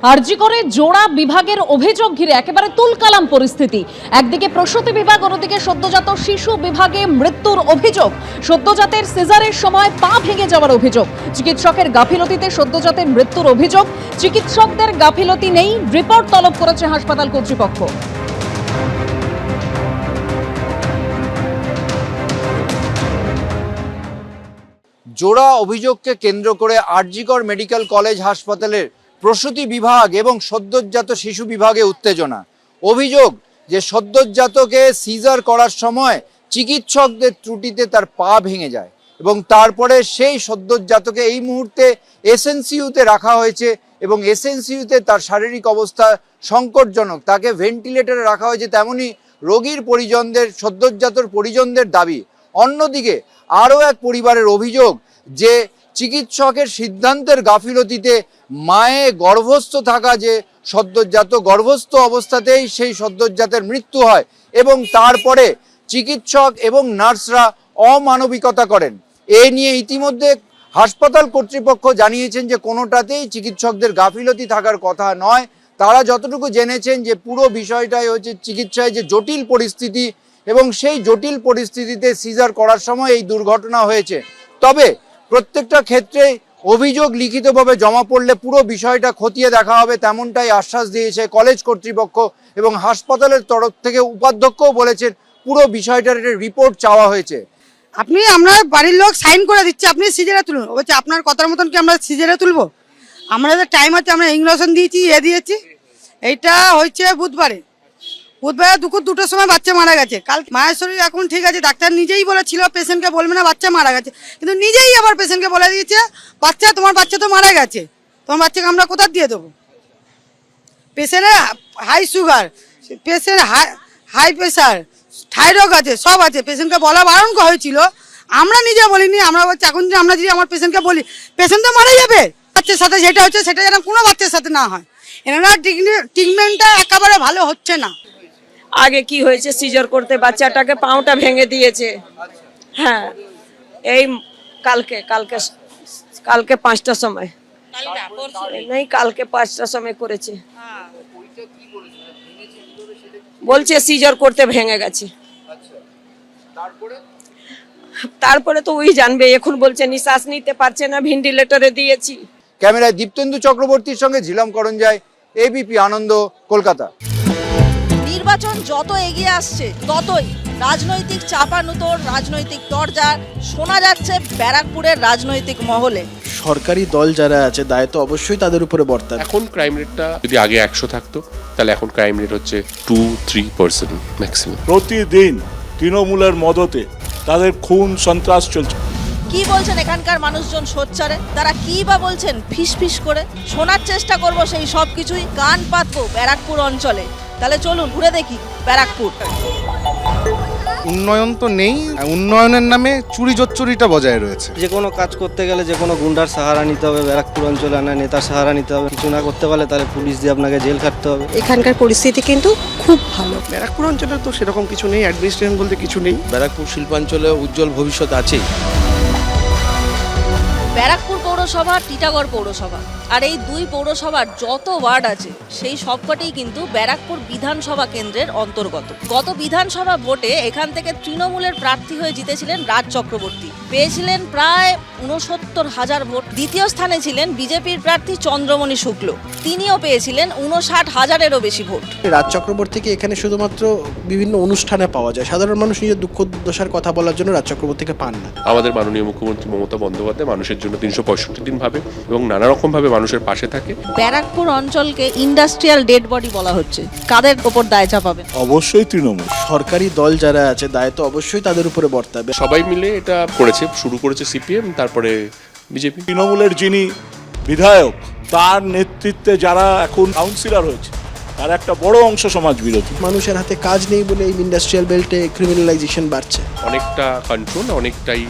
আরজি করে জোড়া বিভাগের অভিযোগ ঘিরে একেবারে তুলকালাম পরিস্থিতি। একদিকে প্রসূতি বিভাগ, অন্যদিকে সদ্যজাত শিশু বিভাগে মৃত্যুর অভিযোগ। সদ্যজাতের সিজারের সময় পা ভেঙে যাওয়ার অভিযোগ। চিকিৎসকের গাফিলতিতে সদ্যজাতের মৃত্যুর অভিযোগ। চিকিৎসকদের গাফিলতি নেই, রিপোর্ট তলব করেছে হাসপাতাল কর্তৃপক্ষ। জোড়া অভিযোগকে কেন্দ্র করে আরজিকর মেডিকেল কলেজ হাসপাতালের প্রসূতি বিভাগ এবং সদ্যজাত শিশু বিভাগে উত্তেজনা। অভিযোগ যে সদ্যজাতকে সিজার করার সময় চিকিৎসকদের ত্রুটিতে তার পা ভেঙে যায় এবং তারপরে সেই সদ্যজাতকে এই মুহূর্তে এসএনসিইউতে রাখা হয়েছে এবং এসএনসিইউতে তার শারীরিক অবস্থা সংকটজনক, তাকে ভেন্টিলেটরে রাখা হয়েছে। তেমনি রোগীর পরিজনদের, সদ্যজাতর পরিজনদের দাবি। অন্যদিকে আরও এক পরিবারের অভিযোগ যে চিকিৎসকের সিদ্ধান্তের গাফিলতিতে মায়ে গর্ভস্থ থাকা যে সদ্যজাত, গর্ভস্থ অবস্থাতেই সেই সদ্যজাতের মৃত্যু হয় এবং তারপরে চিকিৎসক এবং নার্সরা অমানবিকতা করেন। এ নিয়ে ইতিমধ্যে হাসপাতাল কর্তৃপক্ষ জানিয়েছেন যে কোনোটাতেই চিকিৎসকদের গাফিলতি থাকার কথা নয়। তারা যতটুকু জেনেছেন যে পুরো বিষয়টাই হচ্ছে চিকিৎসায় যে জটিল পরিস্থিতি এবং সেই জটিল পরিস্থিতিতে সিজার করার সময় এই দুর্ঘটনা হয়েছে। তবে প্রত্যেকটা ক্ষেত্রে অভিযোগ লিখিতভাবে জমা পড়লে পুরো বিষয়টা খতিয়ে দেখা হবে, তেমনটাই আশ্বাস দিয়েছে কলেজ কর্তৃপক্ষ এবং হাসপাতালের তরফ থেকে উপাধ্যক্ষও বলেছেন পুরো বিষয়টার একটা রিপোর্ট চাওয়া হয়েছে। আমরা বাড়ির লোক সাইন করে দিচ্ছে, আপনি সিজারে তুলুন। বলছে আপনার কথার মতন কি আমরা সিজারে তুলবো? আমাদের টাইম আছে, আমরা ইঞ্জেকশন দিয়েছি, দিয়েছি। এইটা হচ্ছে বুধবারে দুপুর 2টোর সময় বাচ্চা মারা গেছে। কাল মায়ের শরীর এখন ঠিক আছে, ডাক্তার নিজেই বলেছিল পেশেন্টকে বলবে না বাচ্চা মারা গেছে, কিন্তু নিজেই আবার পেশেন্টকে বলে দিয়েছে তোমার বাচ্চা তো মারা গেছে, তোমার বাচ্চাকে আমরা কোথা দিয়ে দেবো? পেশেন্টের high sugar, patient high pressure, thyroid আছে, সব আছে। পেশেন্টকে বলা বারণ হয়েছিল, আমরা নিজে বলিনি। আমরা বলছি এখন যদি আমরা যদি আমার পেশেন্টকে বলি পেশেন্ট তো মারা যাবে। বাচ্চার সাথে যেটা হচ্ছে সেটা যেন কোনো বাচ্চার সাথে না হয়। এনারা ট্রিটমেন্টটা একেবারে ভালো হচ্ছে না। আগে কি হয়েছে, সিজার করতে বাচ্চাটাকে পাউটা ভেঙে দিয়েছে। হ্যাঁ, এই কালকে 5টার সময়, নেই কালকে 5টার সময় করেছে। বলছে সিজার করতে ভেঙে গেছে। তারপরে তো ওই জানবে। এখন বলছে নিঃশ্বাস নিতে পারছে না, ভেন্টিলেটরে দিয়েছি। ক্যামেরায় দীপ্তেন্দু চক্রবর্তীর সঙ্গে ঝিলাম করঞ্জাই, এবিপি আনন্দ, কলকাতা। নির্বাচন যত এগিয়ে আসছে ততই রাজনৈতিক চাপানুতোর, রাজনৈতিক দরজা শোনা যাচ্ছে ব্যারাকপুরের রাজনৈতিক মহলে। সরকারি দল যারা আছে দায়িত্ব অবশ্যই তাদের উপরে বর্তায়। এখন ক্রাইম রেটটা যদি আগে 100 থাকতো তাহলে এখন ক্রাইম রেট হচ্ছে 2-3% ম্যাক্সিমাম। প্রতিদিন তৃণমূলের মদতে তাদের খুন সন্ত্রাস চলছে। কি বলছেন এখানকার মানুষজন সোচ্চারে? তারা কি বা বলছেন ফিস ফিস করে? শোনার চেষ্টা করব সেই সব কিছুই, কান পাতবো ব্যারাকপুর অঞ্চলে। তাহলে চলুন ঘুরে দেখি ব্যারাকপুর। উন্নয়ন তো নেই, উন্নয়নের নামে চুরি জোচ্চুরিটা বজায় রয়েছে। যে কোনো কাজ করতে গেলে যে কোনো গুন্ডার সাহারা নিতে হবে, ব্যারাকপুর অঞ্চলে আনা নেতার সাহারা নিতে হবে। কিছু না করতে পারলে তাহলে পুলিশ দিয়ে আপনাকে জেল খাটতে হবে। এখানকার পরিস্থিতি কিন্তু খুব ভালো। ব্যারাকপুর অঞ্চলে তো সেরকম কিছু নেই, অ্যাডমিনিস্ট্রেশন বলতে কিছু নেই। ব্যারাকপুর শিল্পাঞ্চলে উজ্জ্বল ভবিষ্যৎ আছেই। ব্যারাকপুর পৌরসভা, টিটাগড় পৌরসভা, আর এই দুই পৌরসভার যত ওয়ার্ড আছে সেই সবকটাই কিন্তু ব্যারাকপুর বিধানসভা কেন্দ্রের অন্তর্গত। গত বিধানসভা ভোটে এখান থেকে তৃণমূলের প্রার্থী হয়ে জিতেছিলেন রাজ চক্রবর্তী, পেয়েছিলেন প্রায় 69,000 ভোট। দ্বিতীয় স্থানে ছিলেন বিজেপির প্রার্থী চন্দ্রমণি শুক্ল, তিনিও পেয়েছিলেন 59,000-এরও বেশি ভোট। রাজ চক্রবর্তীকে এখানে শুধুমাত্র বিভিন্ন অনুষ্ঠানে পাওয়া যায়, সাধারণ মানুষ নিজের দুঃখ দুর্দশার কথা বলার জন্য রাজ চক্রবর্তীকে পান না। আমাদের মাননীয় মুখ্যমন্ত্রী মমতা বন্দ্যোপাধ্যায় মানুষের জন্য 365 দিন ভাবে এবং নানা রকম ভাবে মানুষের পাশে থাকে। ব্যারাকপুর অঞ্চলকে ইন্ডাস্ট্রিয়াল ডেড বডি বলা হচ্ছে, কাদের ওপর দায় চাপাবেন? অবশ্যই তৃণমূল। সরকারি দল যারা আছে দায়িত্ব অবশ্যই তাদের উপরে বর্তাবে। সবাই মিলে এটা করেছে, শুরু করেছে সিপিএম, তারপরে বিজেপি। তৃণমূলের যিনি বিধায়ক, তার নেতৃত্বে যারা এখন কাউন্সিলর হয়েছে তার একটা বড় অংশ সমাজ বিরোধী। মানুষের হাতে কাজ নেই বলে এই ইন্ডাস্ট্রিয়াল বেল্টে ক্রিমিনালাইজেশন বাড়ছে। অনেকটা কন্ট্রোল, অনেকটাই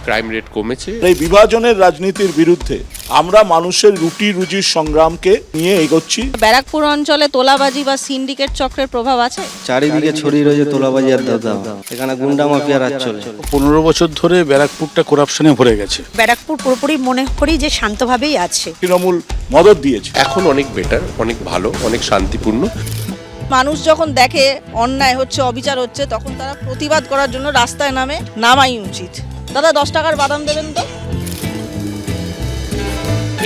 ক্রাইম রেট কমেছে। এই বিভাজনের রাজনীতির বিরুদ্ধে আমরা মানুষের রুটি রুজির সংগ্রামকে নিয়ে এগোচ্ছি। ব্যারাকপুর অঞ্চলে তোলাবাজি বা সিন্ডিকেট চক্রের প্রভাব আছে? চারিদিকে ছড়িয়ে রয়েছে তোলাবাজি আর দাদা, এখানে গুন্ডা মাফিয়া রাজ চলে। 15 বছর ধরে ব্যারাকপুরটা করাপশনে ভরে গেছে। ব্যারাকপুর পুরোপুরি মনে করি যে শান্তভাবেই আছে। তৃণমূল মদত দিয়েছে। এখন অনেক বেটার, অনেক ভালো, অনেক শান্তিপূর্ণ। মানুষ যখন দেখে অন্যায় হচ্ছে, অবিচার হচ্ছে, তখন তারা প্রতিবাদ করার জন্য রাস্তায় নামাই উচিত। দাদা 10 টাকার বাদাম দেবেন তো?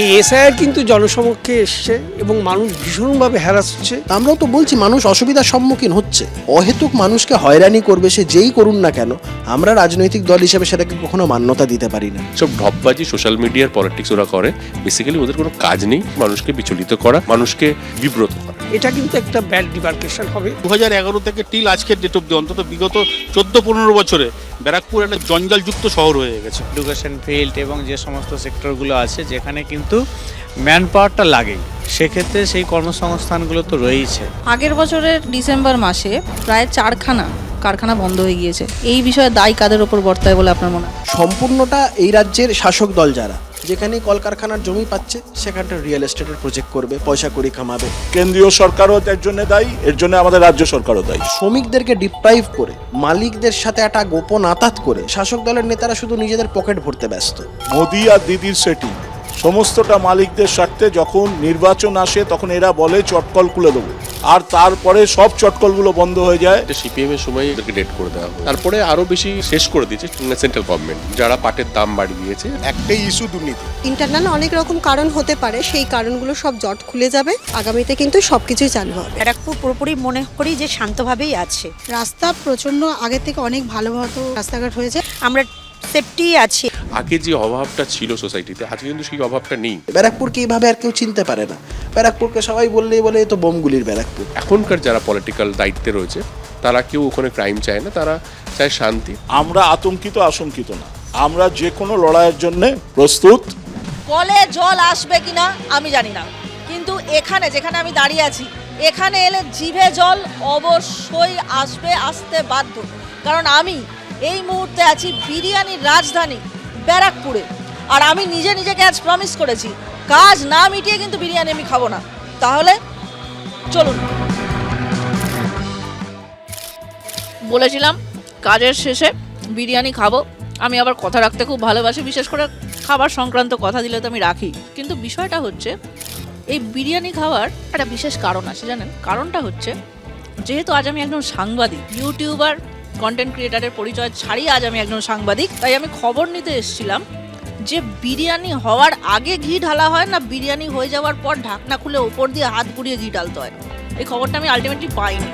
এই এসআইআর কিন্তু জনসমক্ষে এসছে এবং মানুষ ভীষণভাবে হ্যারাস হচ্ছে। আমরাও তো বলছি মানুষ অসুবিধার সম্মুখীন হচ্ছে। অহেতুক মানুষকে হয়রানি করবে সে যেই করুন না কেন, আমরা রাজনৈতিক দল হিসেবে সেটাকে কখনো মান্যতা দিতে পারি না। সব ঢপবাজি সোশ্যাল মিডিয়ার পলিটিক্স ওরা করে, বেসিক্যালি ওদের কোনো কাজ নেই মানুষকে বিচলিত করা, মানুষকে বিব্রত করা। এটা কিন্তু একটা ব্যাড ডিমার্কেশন হবে। 2011 থেকে টিল আজকের ডেট অব্দি অন্তত বিগত 14-15 বছরে ব্যারাকপুর একটা জঞ্জালযুক্ত শহর হয়ে গেছে। এডুকেশন ফিল্ড এবং যে সমস্ত সেক্টরগুলো আছে যেখানে কিন্তু ম্যান পাওয়ারটা লাগে, সেক্ষেত্রে সেই কর্মসংস্থানগুলো তো রয়েইছে। আগের বছরের ডিসেম্বর মাসে প্রায় 4খানা কারখানা বন্ধ হয়ে গিয়েছে। এই বিষয়ে দায় কাদের ওপর বর্তায় বলে আপনার মনে হয়? সম্পূর্ণটা এই রাজ্যের শাসক দল যারা, যেখানেই কলকারখানার জমি পাচ্ছে সেখানটা রিয়েল এস্টেটের প্রজেক্ট করবে, পয়সা কড়ি কামাবে। কেন্দ্রীয় সরকারও এর জন্য দায়ী, এর জন্য আমাদের রাজ্য সরকারও দায়ী। শ্রমিকদেরকে ডিপ্রাইভ করে, মালিকদের সাথে একটা গোপন আতাত করে শাসক দলের নেতারা শুধু নিজেদের পকেট ভরতে ব্যস্ত। মোদি আর দিদির সেটিং সমস্তটা মালিকদের স্বার্থে। যখন নির্বাচন আসে তখন এরা বলে চটকল খুলে দেবো, আর তারপরে সব চটকলগুলো বন্ধ হয়ে যায়। সিপিএম এর সময় এদেরকে ডেট করে দেওয়া হয়, তারপরে আরো বেশি শেষ করে দিয়েছে সেন্ট্রাল গভর্নমেন্ট, যারা পাটের দাম বাড়িয়ে দিয়েছে। একটাই ইস্যু দুর্নীতি। ইন্টারনাল অনেক রকম কারণ হতে পারে, সেই কারণগুলো সব জট খুলে যাবে। আগামীতে কিন্তু সবকিছুই চালু হবে। ব্যারাকপুর পুরোপুরি মনে করি যে শান্তভাবেই আছে। রাস্তা প্রচন্ড আগের থেকে অনেক ভালো মতো রাস্তাঘাট হয়েছে, আমরা সেফটি আছি। আগে যে অভাবটা ছিল সোসাইটিতে, আজকে কিন্তু সেই অভাবটা নেই। ব্যারাকপুরকে এইভাবে আর কেউ চিনতে পারে না। ব্যারাকপুরকে সবাই বললেই বলে এ তো বোমগুলির ব্যারাকপুর। এখনকার যারা পলিটিক্যাল দায়িত্বে রয়েছে তারা কেউ ওখানে ক্রাইম চায় না, তারা চায় শান্তি। আমরা আতঙ্কিত আশঙ্কিত না, আমরা যে কোনো লড়াইয়ের জন্য প্রস্তুত। কলে জল আসবে কিনা আমি জানি না, কিন্তু এখানে যেখানে আমি দাঁড়িয়ে আছি, এখানে এলে জিভে জল অবশ্যই আসতে বাধ্য। কারণ আমি এই মুহূর্তে আছি বিরিয়ানির রাজধানী ব্যারাকপুরে, আর আমি নিজেকে আজ প্রমিস করেছি কাজ না মিটিয়ে কিন্তু বিরিয়ানি আমি খাবো না। তাহলে চলুন, বলেছিলাম কাজের শেষে বিরিয়ানি খাবো। আমি আবার কথা রাখতে খুব ভালোবাসি, বিশেষ করে খাবার সংক্রান্ত কথা দিলে তো আমি রাখি। কিন্তু বিষয়টা হচ্ছে এই বিরিয়ানি খাওয়ার একটা বিশেষ কারণ আছে, জানেন? কারণটা হচ্ছে যেহেতু আজ আমি একজন সাংবাদিক, ইউটিউবার, কন্টেন্ট ক্রিয়েটারের পরিচয় ছাড়িয়ে আজ আমি একজন সাংবাদিক, তাই আমি খবর নিতে এসেছিলাম যে বিরিয়ানি হওয়ার আগে ঘি ঢালা হয় না বিরিয়ানি হয়ে যাওয়ার পর ঢাকনা খুলে ওপর দিয়ে হাত ঘুরিয়ে ঘি ঢালতে হয়। এই খবরটা আমি আলটিমেটলি পাইনি,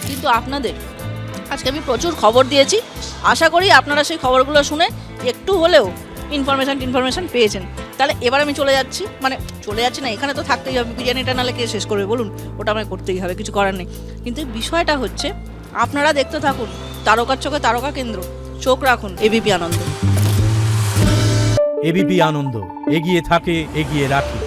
কিন্তু আপনাদের আজকে আমি প্রচুর খবর দিয়েছি। আশা করি আপনারা সেই খবরগুলো শুনে একটু হলেও ইনফরমেশন পেয়েছেন। তাহলে এবার আমি চলে যাচ্ছি না, এখানে তো থাকতেই হবে। বিরিয়ানিটা নাহলে কে শেষ করবে বলুন? ওটা আমায় করতেই হবে, কিছু করার নেই। কিন্তু বিষয়টা হচ্ছে আপনারা দেখতে থাকুন তারকার চোখে তারকা কেন্দ্র, চোখ রাখুন এবিপি আনন্দ। এবিপি আনন্দ, এগিয়ে থাকে, এগিয়ে রাখে।